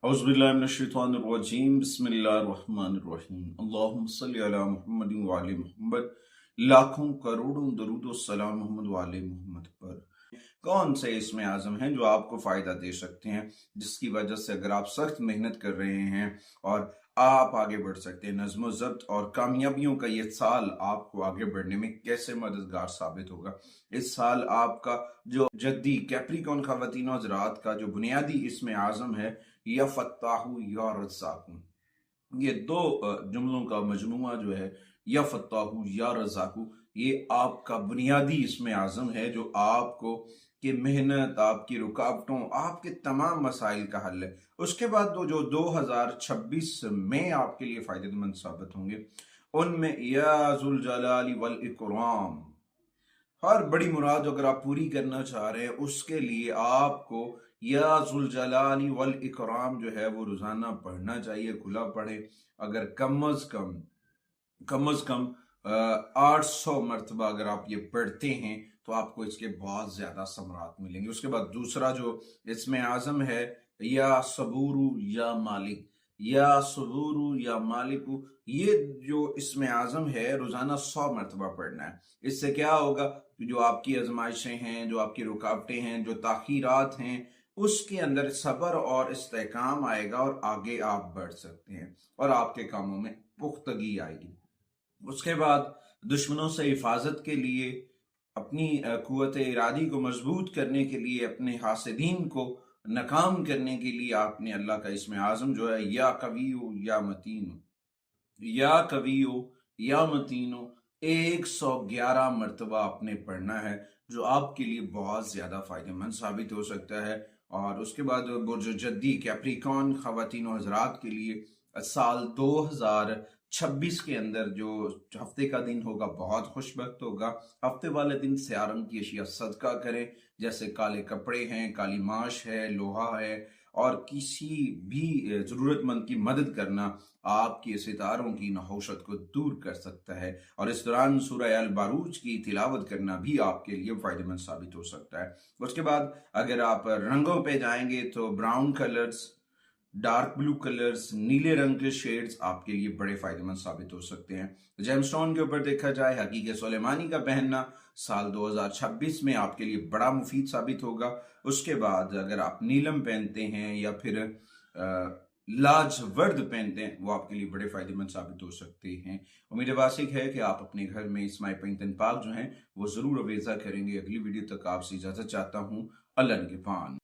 औज़ुबिल्लाहिमिनश्शैतानिर्रजीम बिस्मिल्लाहिर्रहमानिर्रहीम अल्लाहुम्मा सल्लि अला मुहम्मद व आले मुहम्मद। लाखों करोड़ों दरूद व सलाम मोहम्मद व आले मुहम्मद पर। कौन से इसमें आज़म हैं जो आपको फ़ायदा दे सकते हैं, जिसकी वजह से अगर आप सख्त मेहनत कर रहे हैं और आप आगे बढ़ सकते हैं। नज़्म ज़ब्त और कामयाबियों का ये साल आपको आगे बढ़ने में कैसे मददगार साबित होगा। इस साल आपका जो जद्दी कैप्रिकॉन ख़वातीन और हज़रात का जो बुनियादी इसमें आज़म है, या फत्ताहू या रज़्ज़ाकू, ये दो जुमलों का मजमुआ जो है, या फत्ताहू या रज़्ज़ाकू, ये आपका बुनियादी इसमें आज़म है जो आपको कि मेहनत, आपकी रुकावटों, आपके तमाम मसाइल का हल है। उसके बाद जो 2026 में आपके लिए फ़ायदेमंद साबित होंगे, उनमें या ज़ुल जलाली वल इकराम, हर बड़ी मुराद अगर आप पूरी करना चाह रहे हैं, उसके लिए आपको या ज़ुल जलाली वल इकराम जो है वो रोज़ाना पढ़ना चाहिए। खुला पढ़े, अगर कम अज़ कम 800 मरतबा अगर आप ये पढ़ते हैं तो आपको इसके बहुत ज़्यादा समरात मिलेंगे। उसके बाद दूसरा जो इसमें आज़म है, या सबूरू या मालिक, या सबूरू या मालिकू, ये जो इसमें आज़म है रोज़ाना 100 मरतबा पढ़ना है। इससे क्या होगा कि जो आपकी आजमाइशें हैं, जो आपकी रुकावटें हैं, जो ताख़ीरात हैं, उसके अंदर सब्र और इस्तेकाम आएगा और आगे आप बढ़ सकते हैं और आपके कामों में पुख्तगी आएगी। उसके बाद दुश्मनों से हिफाजत के लिए, अपनी कुव्वत इरादी को मजबूत करने के लिए, अपने हासिदीन को नाकाम करने के लिए आपने अल्लाह का इसमें आज़म जो है, या कवियो या मतीनो, या कवियो या मतीनो, 111 मरतबा आपने पढ़ना है, जो आपके लिए बहुत ज़्यादा फ़ायदेमंद साबित हो सकता है। और उसके बाद वो जो जद्दी कैप्रिकॉन ख़वातीन और हज़रात के लिए साल 2026 के अंदर जो हफ्ते का दिन होगा बहुत खुशबख्त होगा। हफ्ते वाले दिन सियारम की अशिया सदका करें, जैसे काले कपड़े हैं, काली माश है, लोहा है, और किसी भी ज़रूरतमंद की मदद करना आपके सितारों की नहौशत को दूर कर सकता है। और इस दौरान सूरह अल बारूज की तिलावत करना भी आपके लिए फ़ायदेमंद साबित हो सकता है। उसके बाद अगर आप रंगों पे जाएंगे तो brown colours, dark blue colours, नीले रंग के शेड्स आपके लिए बड़े फायदेमंद साबित हो सकते हैं। जेमस्टोन के ऊपर देखा जाए, हकीक सुलेमानी का पहनना साल 2026 में आपके लिए बड़ा मुफीद साबित होगा। उसके बाद अगर आप नीलम पहनते हैं या फिर लाजवर्द पहनते हैं, वो आपके लिए बड़े फायदेमंद साबित हो सकते हैं। उम्मीद वासिक है कि आप अपने घर में इस्माई पैंतन पाक जो हैं वो जरूर अवेजा करेंगे। अगली वीडियो तक आपसे इजाजत चाहता हूँ। अल्लाह निगहबान।